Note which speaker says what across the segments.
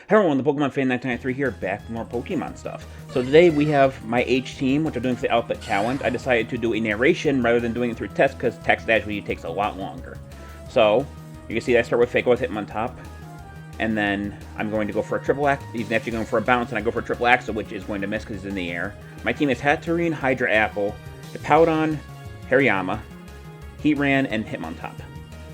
Speaker 1: Hey everyone, the Pokemon Fan 1993 here, back with more Pokemon stuff. So today we have my H team, which I'm doing for the Alphabet Challenge. I decided to do a narration rather than doing it through text, because text actually takes a lot longer. So, you can see that I start with Fake with Hitmontop, and then I'm going to go for a triple axe. He's actually going for a bounce, and I go for a triple axle, which is going to miss because he's in the air. My team is Hatterene, Hydra Apple, Hippowdon, Hariyama, Heatran, and Hitmontop.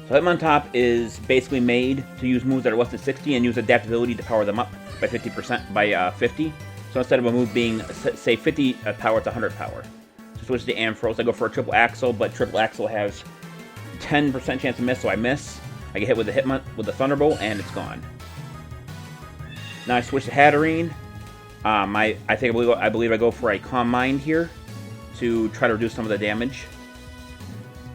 Speaker 1: So Hitmontop is basically made to use moves that are less than 60 and use adaptability to power them up by 50%, by 50. So instead of a move being, say, 50 power, it's 100 power. So switch to Ampharos. I go for a triple axle, but triple axle has 10% chance to miss, so I miss. I get hit with the Thunderbolt, and it's gone. Now I switch to Hatterene. I believe I go for a Calm Mind here to try to reduce some of the damage.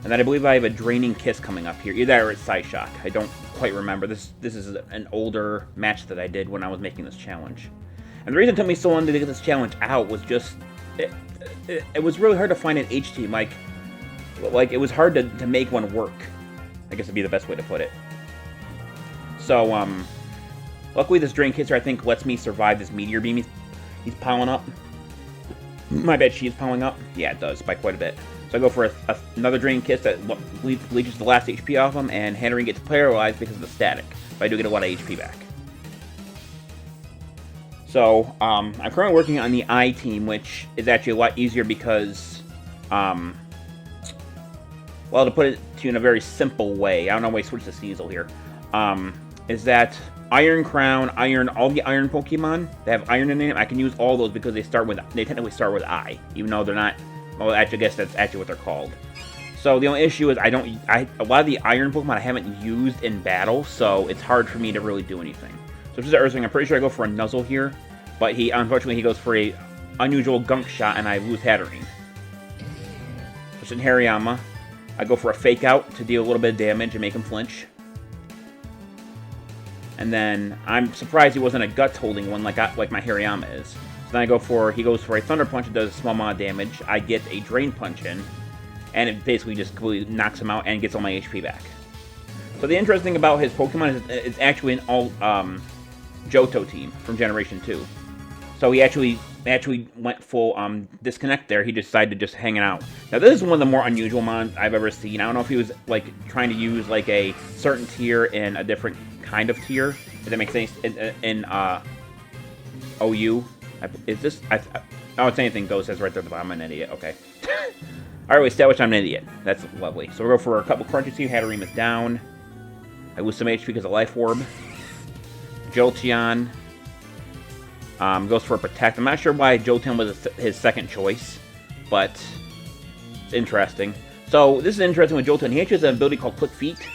Speaker 1: And then I believe I have a Draining Kiss coming up here. Either that or it's Psyshock. I don't quite remember. This is an older match that I did when I was making this challenge. And the reason it took me so long to get this challenge out was just... It was really hard to find an H team. Like it was hard to make one work. I guess would be the best way to put it. So, luckily this Drain Kisser, I think, lets me survive this Meteor Beam he's piling up. My bad, she is piling up. Yeah, it does, by quite a bit. So I go for another Drain Kiss that leeches the last HP off him, and Hatterene gets paralyzed because of the static. But I do get a lot of HP back. So, I'm currently working on the I team, which is actually a lot easier because, well, to put it to you in a very simple way, I don't know why I switched to Sneasel here, is that Iron Crown, all the Iron Pokemon that have Iron in them, I can use all those because they technically start with I, even though they're not. Well, actually, I guess that's actually what they're called. So the only issue is a lot of the Iron Pokemon I haven't used in battle, so it's hard for me to really do anything. So this is Earthling. I'm pretty sure I go for a Nuzzle here, but unfortunately he goes for a unusual Gunk Shot, and I lose Hatterene. Switch in Hariyama. I go for a Fake Out to deal a little bit of damage and make him flinch. And then I'm surprised he wasn't a Guts holding one like my Hariyama is. So then he goes for a Thunder Punch that does a small amount of damage. I get a Drain Punch in, and it basically just completely knocks him out and gets all my HP back. So the interesting thing about his Pokemon is it's actually an all Johto team from Generation 2. So he actually went full disconnect there. He decided to just hang it out. Now this is one of the more unusual mons I've ever seen. I don't know if he was like trying to use like a certain tier in a different kind of tier. If that makes sense. In OU. Is this... Oh, it's anything goes says right there at the bottom. I'm an idiot. Okay. Alright, we established I'm an idiot. That's lovely. So we'll go for a couple crunches here. Hatterene is down. I lose some HP because of Life Orb. Jolteon goes for a Protect. I'm not sure why Jolteon was his second choice, but it's interesting. So this is interesting with Jolteon. He actually has an ability called Quick Feet,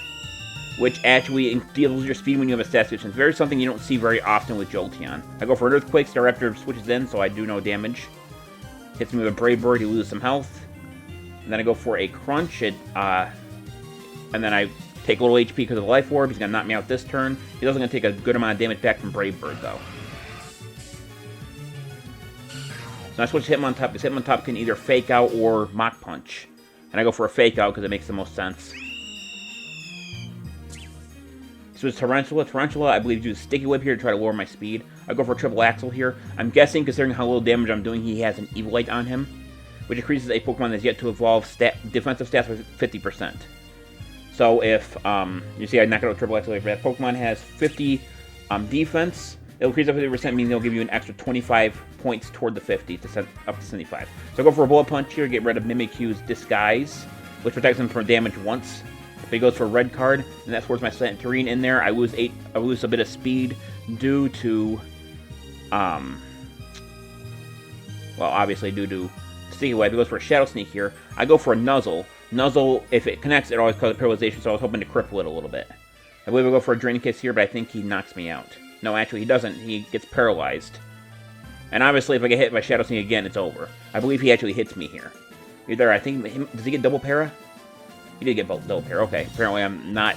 Speaker 1: which actually deals with your speed when you have a stat switch. It's very something you don't see very often with Jolteon. I go for an Earthquake, Staraptor switches in, so I do no damage. Hits me with a Brave Bird, he loses some health. And then I go for a Crunch, and then I take a little HP because of the Life Orb. He's going to knock me out this turn. He's also going to take a good amount of damage back from Brave Bird, though. So I switch to Hitmontop, because Hitmontop can either Fake Out or Mach Punch. And I go for a Fake Out because it makes the most sense. So it's Tarantula. Tarantula, I believe, uses Sticky Whip here to try to lower my speed. I go for a Triple Axle here. I'm guessing, considering how little damage I'm doing, he has an Evilite on him, which increases a Pokemon that's yet to evolve defensive stats by 50%. So if, you see I knock out a Triple Axle, if that Pokemon has 50 defense, it'll increase up 50%, meaning it'll give you an extra 25 points toward the 50 to up to 75. So I go for a Bullet Punch here, get rid of Mimikyu's Disguise, which protects him from damage once. If he goes for a red card, and that's worth my Centurion in there, I lose a bit of speed due to, well, obviously due to Sticky Web. He goes for a Shadow Sneak here. I go for a Nuzzle. Nuzzle, if it connects, it always causes paralyzation, so I was hoping to cripple it a little bit. I believe I go for a Drain Kiss here, but I think he knocks me out. No, actually, he doesn't. He gets paralyzed. And obviously, if I get hit by Shadow Sneak again, it's over. I believe he actually hits me here. Either, I think, does he get double para? He did get double para. Okay, apparently I'm not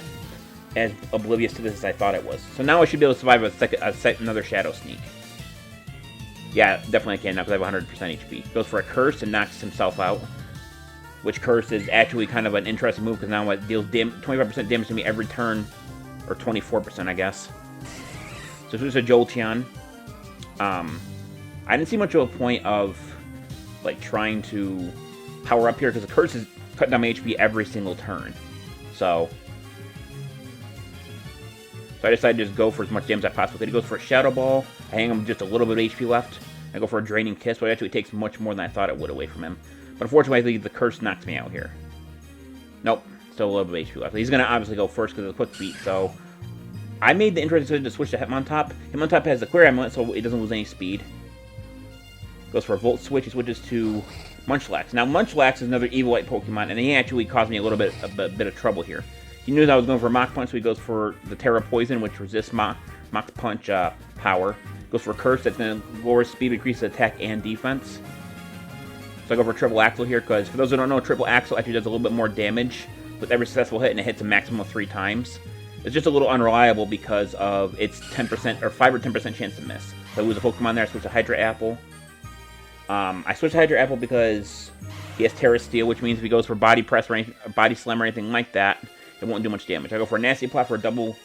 Speaker 1: as oblivious to this as I thought it was. So now I should be able to survive another Shadow Sneak. Yeah, definitely I can now because I have 100% HP. Goes for a Curse and knocks himself out. Which Curse is actually kind of an interesting move because now it deals 25% damage to me every turn. Or 24%, I guess. So this is a Jolteon. I didn't see much of a point of like trying to power up here because the curse is cutting down my HP every single turn. So I decided to just go for as much damage as I possibly could. He goes for a Shadow Ball. I hang him just a little bit of HP left. I go for a Draining Kiss, but it actually takes much more than I thought it would away from him. But unfortunately, the curse knocks me out here. Nope, still a little bit of HP left. He's going to obviously go first because of the Quick Beat, so I made the interesting decision to switch to Hitmontop. Hitmontop has the Clear Amulet, so it doesn't lose any speed. Goes for a Volt Switch. He switches to Munchlax. Now, Munchlax is another Evilite Pokemon, and he actually caused me a bit of trouble here. He knew that I was going for Mach Punch, so he goes for the Terra Poison, which resists Mach Punch power. Goes for Curse, that's going to lower speed, increase attack and defense. So I go for Triple Axle here, because for those who don't know, Triple Axle actually does a little bit more damage with every successful hit, and it hits a maximum of 3 times. It's just a little unreliable because of its 10% or 5 or 10% chance to miss. So I lose a Pokemon there, I switch to Hydra Apple. I switched to Hydra Apple because he has Terra Steel, which means if he goes for Body Press or Body Slam or anything like that, it won't do much damage. I go for a Nasty Plot for a double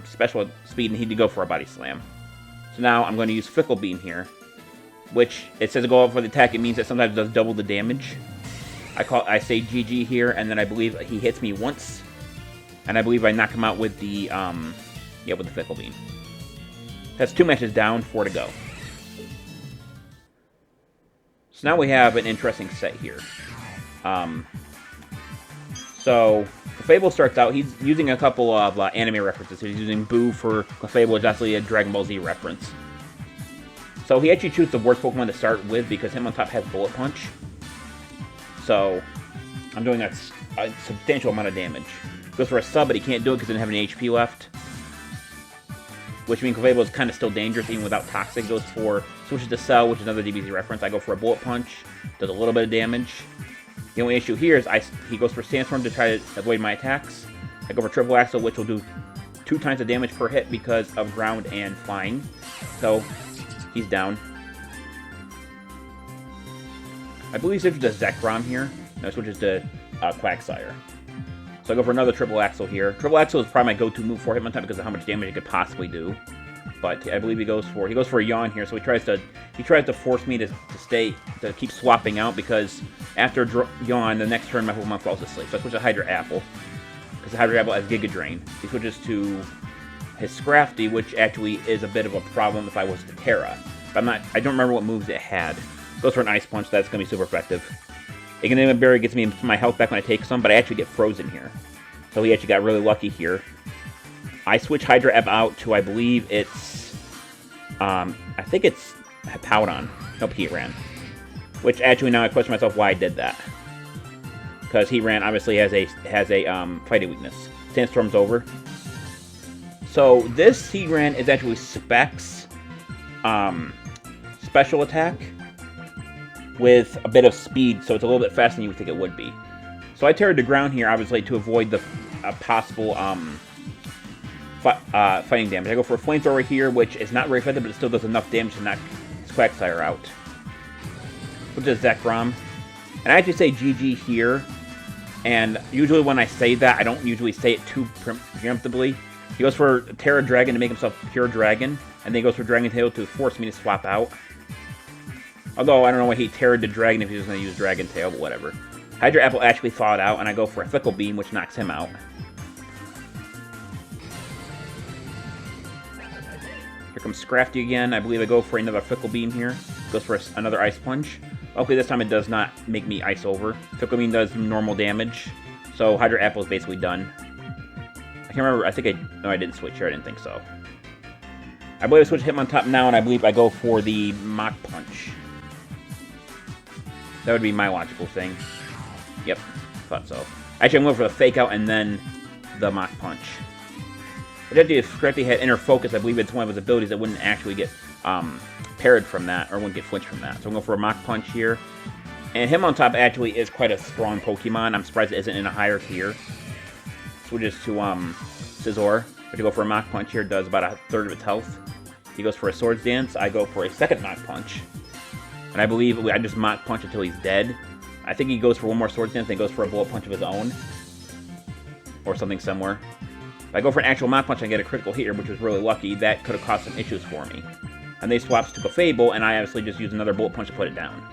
Speaker 1: special speed, and he'd go for a Body Slam. So now I'm going to use Fickle Beam here, which it says to go up for the attack. It means that sometimes it does double the damage. I say GG here, and then I believe he hits me once, and I believe I knock him out with the with the Fickle Beam. That's 2 matches down, 4 to go. So now we have an interesting set here. So Clefable starts out, he's using a couple of anime references. He's using Boo for Clefable, which is actually a Dragon Ball Z reference. So he actually chooses the worst Pokemon to start with because Hitmontop has Bullet Punch. So I'm doing a substantial amount of damage. Goes for a sub, but he can't do it because he doesn't have any HP left. Which means Clefable is kind of still dangerous even without Toxic. Goes for switches to Cell, which is another DBZ reference. I go for a Bullet Punch, does a little bit of damage. The only issue here is he goes for Sandstorm to try to avoid my attacks. I go for Triple Axle, which will do 2 times the damage per hit because of ground and flying. So he's down. I believe he switches to Zekrom here. No, switches to Quagsire. So I go for another Triple Axle here. Triple Axle is probably my go-to move for Hitmontop because of how much damage it could possibly do. But I believe he goes for a Yawn here, so he tries to force me to keep swapping out because after Yawn, the next turn my Pokemon falls asleep. So I switch to Hydra Apple because the Hydra Apple has Giga Drain. He switches to his Scrafty, which actually is a bit of a problem if I was to Terra. But I don't remember what moves it had. Goes for an Ice Punch, that's gonna be super effective. Ignite Berry gets me my health back when I take some, but I actually get frozen here. So he actually got really lucky here. I switch Hydra Ebb out to, I believe it's, I think it's Powdon. Nope, Heatran. Which actually now I question myself why I did that. Because Heatran obviously has a fighting weakness. Sandstorm's over. So this Heatran is actually Specs special attack with a bit of speed, so it's a little bit faster than you would think it would be. So I Terra to ground here, obviously, to avoid the possible fighting damage. I go for a Flamethrower here, which is not very effective, but it still does enough damage to knock his Quagsire out. Which is Zekrom. And I actually say GG here, and usually when I say that, I don't usually say it too preemptively. He goes for Terra Dragon to make himself Pure Dragon, and then he goes for Dragon Tail to force me to swap out. Although, I don't know why he Terra'd the Dragon if he was going to use Dragon Tail, but whatever. Hydra Apple actually thawed out, and I go for a Fickle Beam, which knocks him out. Here comes Scrafty again. I believe I go for another Fickle Beam here. Goes for another Ice Punch. Okay, this time it does not make me ice over. Fickle Beam does normal damage. So Hydra Apple is basically done. I can't remember. I think no, I didn't switch here. I didn't think so. I believe I switch Hitmontop now, and I believe I go for the Mach Punch. That would be my logical thing. Yep, thought so. Actually, I'm going for the Fake Out and then the Mach Punch. But if Scrafty had Inner Focus, I believe it's one of his abilities that wouldn't actually get parried from that, or wouldn't get flinched from that. So I'm going for a Mach Punch here. And Hitmontop actually is quite a strong Pokemon. I'm surprised it isn't in a higher tier. Switches to Scizor. But to go for a Mach Punch here, does about a third of its health. He goes for a Swords Dance. I go for a second Mach Punch. And I believe I just Mach Punch until he's dead. I think he goes for one more Swords Dance, then goes for a Bullet Punch of his own. Or something similar. If I go for an actual Mach Punch and get a critical hit here, which was really lucky, that could have caused some issues for me. And they swaps to a Fable, and I obviously just used another Bullet Punch to put it down.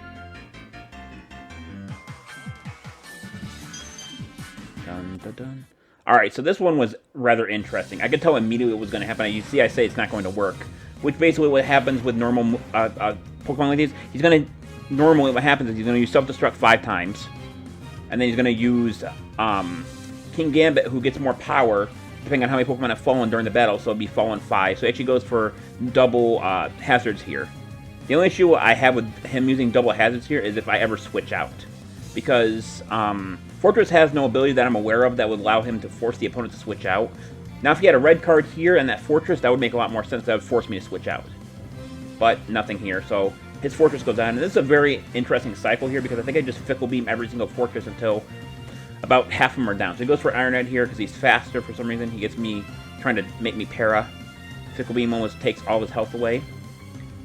Speaker 1: Dun, dun, dun. Alright, so this one was rather interesting. I could tell immediately what was going to happen. You see I say it's not going to work, which basically what happens with normal Pokemon like these, he's going to, normally what happens is he's going to use Self-Destruct 5 times, and then he's going to use King Gambit, who gets more power, depending on how many Pokemon have fallen during the battle, so it'd be fallen 5. So he actually goes for double hazards here. The only issue I have with him using double hazards here is if I ever switch out. Because Fortress has no ability that I'm aware of that would allow him to force the opponent to switch out. Now if he had a red card here and that Fortress, that would make a lot more sense. That would force me to switch out. But nothing here, so his Fortress goes down. And this is a very interesting cycle here because I think I just Fickle Beam every single Fortress until about half of them are down. So he goes for Iron Head here because he's faster for some reason. He gets me trying to make me para. Fickle Beam almost takes all his health away.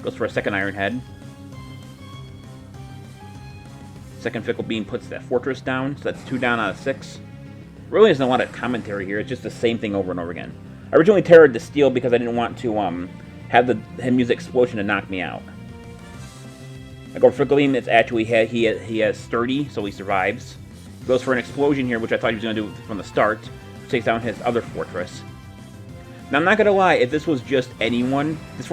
Speaker 1: Goes for a second Iron Head. Second Fickle Beam puts that Fortress down, so that's 2 down out of 6. Really isn't a lot of commentary here, it's just the same thing over and over again. I originally terrored the Steel because I didn't want to have him use Explosion to knock me out. I go for Fickle Beam, it's actually, he has Sturdy, so he survives. He goes for an Explosion here, which I thought he was going to do from the start, which takes down his other Fortress. Now, I'm not going to lie, if this was just anyone, this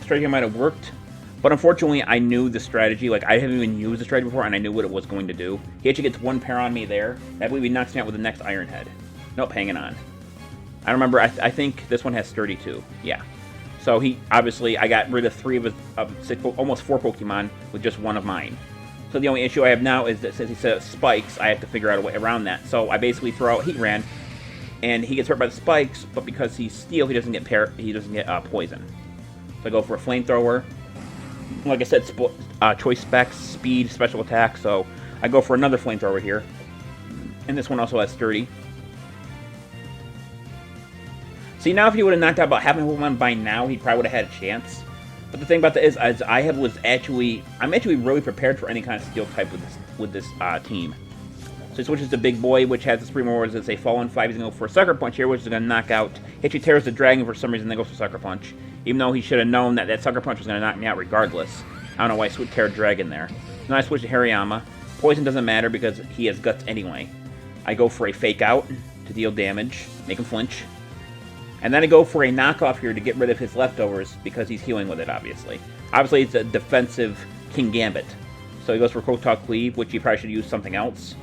Speaker 1: strategy might have worked. But unfortunately, I knew the strategy. Like, I haven't even used the strategy before, and I knew what it was going to do. He actually gets 1 pair on me there. I believe he knocks me out with the next Iron Head. Nope, hanging on. I remember, I think this one has Sturdy too. Yeah. So he, obviously, I got rid of 3 of his, almost 4 Pokemon with just 1 of mine. So the only issue I have now is that since he set up spikes, I have to figure out a way around that. So I basically throw out Heatran, and he gets hurt by the spikes, but because he's Steel, he doesn't get poison. So I go for a Flamethrower. Like I said, choice specs, speed, special attack, so I go for another Flamethrower here. And this one also has Sturdy. See, now if he would have knocked out about half my Pokemon by now, he probably would have had a chance. But the thing about that is I'm actually really prepared for any kind of Steel type with this team. So he switches to Big Boy, which has the Supreme Awards that say Fallen 5. He's going to go for a Sucker Punch here, which is going to knock out. He actually tears the Dragon for some reason, then goes for Sucker Punch. Even though he should have known that Sucker Punch was going to knock me out regardless. I don't know why I switched Terra Dragon there. Now I switch to Hariyama. Poison doesn't matter because he has Guts anyway. I go for a Fake Out to deal damage, make him flinch. And then I go for a knockoff here to get rid of his leftovers because he's healing with it, obviously. Obviously, it's a defensive King Gambit. So he goes for Kotal Cleave, which he probably should use something else.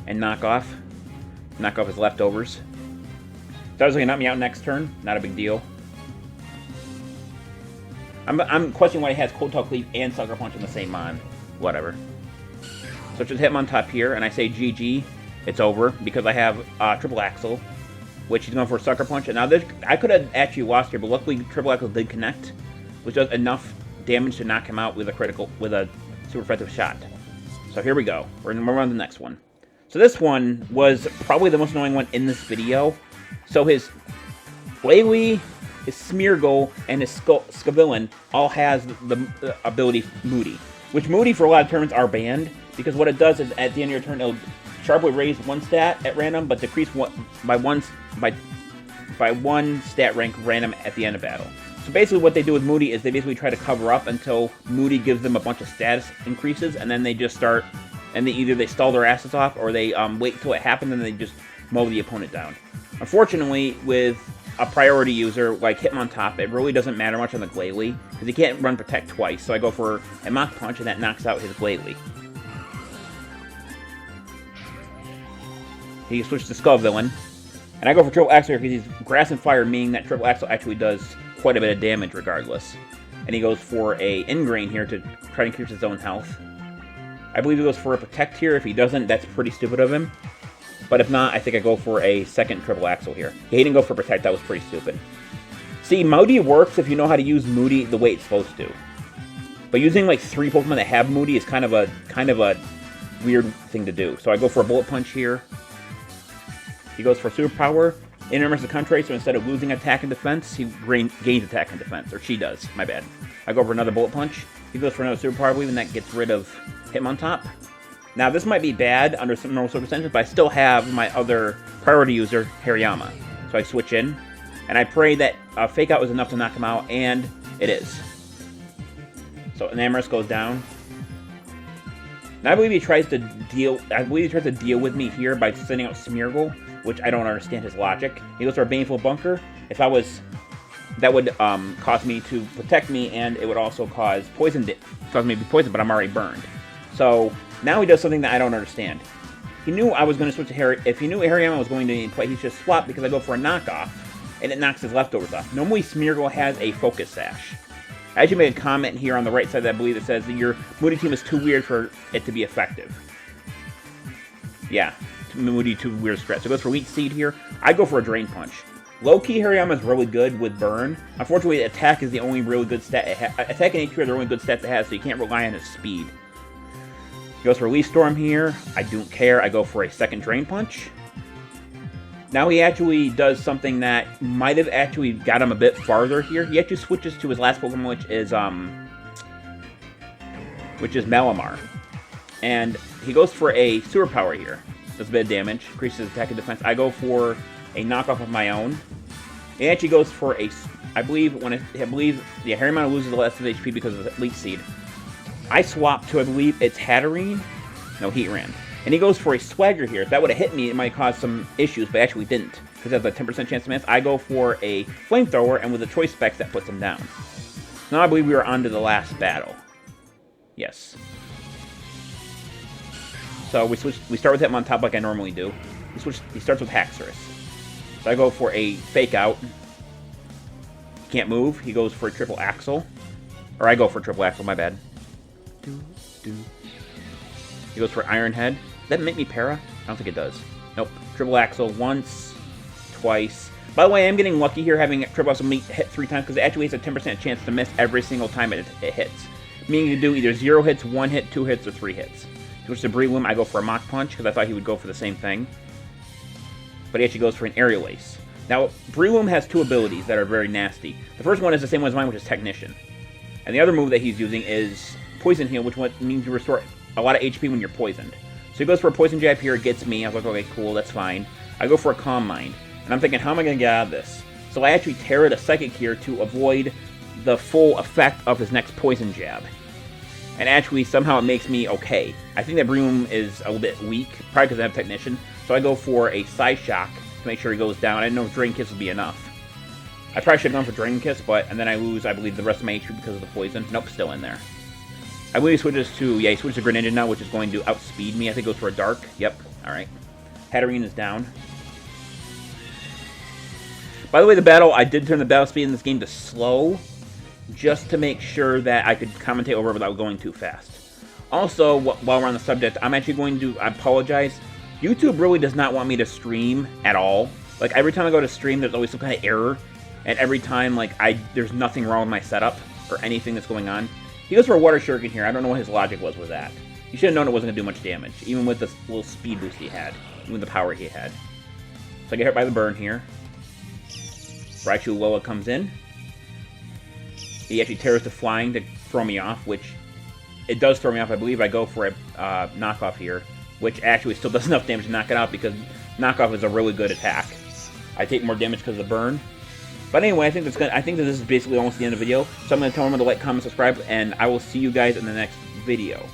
Speaker 1: And knock off his leftovers. So obviously, knock me out next turn. Not a big deal. I'm questioning why he has Kotal Cleave and Sucker Punch in the same mon. Whatever. So just hit him on top here, and I say GG. It's over because I have Triple Axle, which he's going for a Sucker Punch. And now I could have actually lost here, but luckily Triple Axle did connect, which does enough damage to knock him out with a super effective shot. So here we go. We're on to the next one. So this one was probably the most annoying one in this video. So his Glalie, his Smeargle, and his Scavillain all has the ability Moody. Which Moody for a lot of turns are banned, because what it does is at the end of your turn it'll sharply raise 1 stat at random, but decrease by one stat rank random at the end of battle. So basically what they do with Moody is they basically try to cover up until Moody gives them a bunch of status increases, and then they just start, and either they stall their asses off, or they wait till it happens and they just mow the opponent down. Unfortunately, with a priority user like Hitmontop, it really doesn't matter much on the Glalie, because he can't run Protect twice, so I go for a Mach Punch, and that knocks out his Glalie. He switches to Scavillain, and I go for Triple Axle here because he's Grass and Fire, meaning that Triple Axle actually does quite a bit of damage regardless. And he goes for a Ingrain here to try and increase his own health. I believe he goes for a Protect here. If he doesn't, that's pretty stupid of him. But if not, I think I go for a second Triple Axle here. He didn't go for Protect, that was pretty stupid. See, Moody works if you know how to use Moody the way it's supposed to. But using like 3 Pokemon that have Moody is kind of a weird thing to do. So I go for a Bullet Punch here. He goes for Superpower. Intermits the Contrary, so instead of losing attack and defense, he gains attack and defense. Or she does, my bad. I go for another Bullet Punch. He goes for another Superpower, I believe, and that gets rid of Hitmontop. Now, this might be bad under some normal circumstances, but I still have my other priority user, Hariyama. So I switch in, and I pray that Fake Out is enough to knock him out, and it is. So Enamorus goes down. Now I believe he tries to deal. With me here by sending out Smeargle, which I don't understand his logic. He goes for a Baneful Bunker. If I was, that would cause me to protect me, and it would also cause me to be poisoned. But I'm already burned. So now he does something that I don't understand. He knew I was going to switch to Harry. If he knew Hariyama was going to play, he should swap because I go for a knockoff, and it knocks his leftovers off. Normally, Smeargle has a Focus Sash. I actually made a comment here on the right side that I believe that says that your Moody team is too weird for it to be effective. Yeah, Moody too weird stretch. So it goes for Weak Seed here. I go for a Drain Punch. Low-key, Hariyama is really good with Burn. Unfortunately, Attack is the only really good stat. Attack and HP are the only good stats it has, so you can't rely on his speed. He goes for Leaf Storm here. I don't care. I go for a second Drain Punch. Now he actually does something that might have actually got him a bit farther here. He actually switches to his last Pokemon, which is Malamar. And he goes for a Sewer Power here. Does a bit of damage, increases attack and defense. I go for a knockoff of my own. He actually goes for a, Hariyama loses the less of HP because of the Leech Seed. I swap to, I believe it's Hatterene? No, Heatran. And he goes for a Swagger here. If that would have hit me, it might cause some issues, but actually didn't. Because it has a 10% chance to miss. I go for a Flamethrower, and with the Choice Specs, that puts him down. Now I believe we are on to the last battle. Yes. So we start with him on top like I normally do. He starts with Haxorus. So I go for a Fake Out. He can't move. He goes for a Triple Axle. Or I go for a Triple Axle, my bad. He goes for Iron Head. Does that make me para? I don't think it does. Nope. Triple Axle once, twice. By the way, I'm getting lucky here having Triple Axle hit 3 times because it actually has a 10% chance to miss every single time it hits. Meaning to do either 0 hits, 1 hit, 2 hits, or 3 hits. Switch to Breloom, I go for a Mach Punch because I thought he would go for the same thing. But he actually goes for an Aerial Ace. Now, Breloom has 2 abilities that are very nasty. The first one is the same one as mine, which is Technician. And the other move that he's using is Poison Heal, which means you restore a lot of HP when you're poisoned. So he goes for a Poison Jab here, it gets me. I was like, okay, cool, that's fine. I go for a Calm Mind. And I'm thinking, how am I going to get out of this? So I actually tear it a Psychic here to avoid the full effect of his next Poison Jab. And actually, somehow it makes me okay. I think that Breloom is a little bit weak, probably because I have Technician. So I go for a Side Shock to make sure he goes down. I didn't know if Drain Kiss would be enough. I probably should have gone for Drain Kiss, and then I lose, I believe, the rest of my HP because of the poison. Nope, still in there. I believe he switches to Greninja now, which is going to outspeed me. I think it goes for a Dark. Yep, alright. Hatterene is down. By the way, I did turn the battle speed in this game to slow, just to make sure that I could commentate over without going too fast. Also, while we're on the subject, I'm actually going to apologize. YouTube really does not want me to stream at all. Like, every time I go to stream, there's always some kind of error. And every time, like, there's nothing wrong with my setup or anything that's going on. He goes for a Water Shuriken here. I don't know what his logic was with that. He should have known it wasn't going to do much damage, even with this little speed boost he had, even with the power he had. So I get hit by the burn here. Raichu Lola comes in. He actually tears the flying to throw me off, which it does throw me off. I believe I go for a knockoff here, which actually still does enough damage to knock it out because knockoff is a really good attack. I take more damage because of the burn. But anyway, I think that this is basically almost the end of the video. So I'm going to tell everyone to like, comment, subscribe, and I will see you guys in the next video.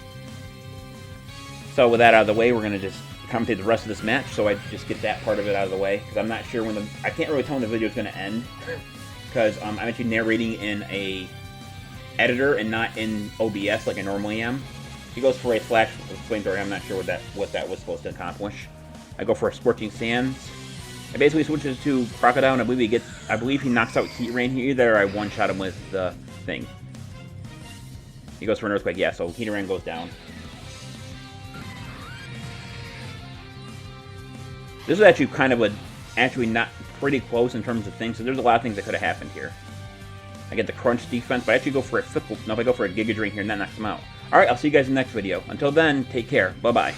Speaker 1: So with that out of the way, we're going to just commentate the rest of this match. So I just get that part of it out of the way because I'm not sure when I can't really tell when the video is going to end because I'm actually narrating in a editor and not in OBS like I normally am. He goes for a Flash Flamethrower. I'm not sure what that was supposed to accomplish. I go for a Scorching Sands. It basically switches to Crocodile, and I believe he knocks out Heat Rain here. Either I one-shot him with the thing. He goes for an Earthquake, yeah, so Heat Rain goes down. This is actually kind of actually not pretty close in terms of things, so there's a lot of things that could have happened here. I get the Crunch defense, but I actually go for a Fickle. No, if I go for a Giga Drain here, and that knocks him out. Alright, I'll see you guys in the next video. Until then, take care. Bye-bye.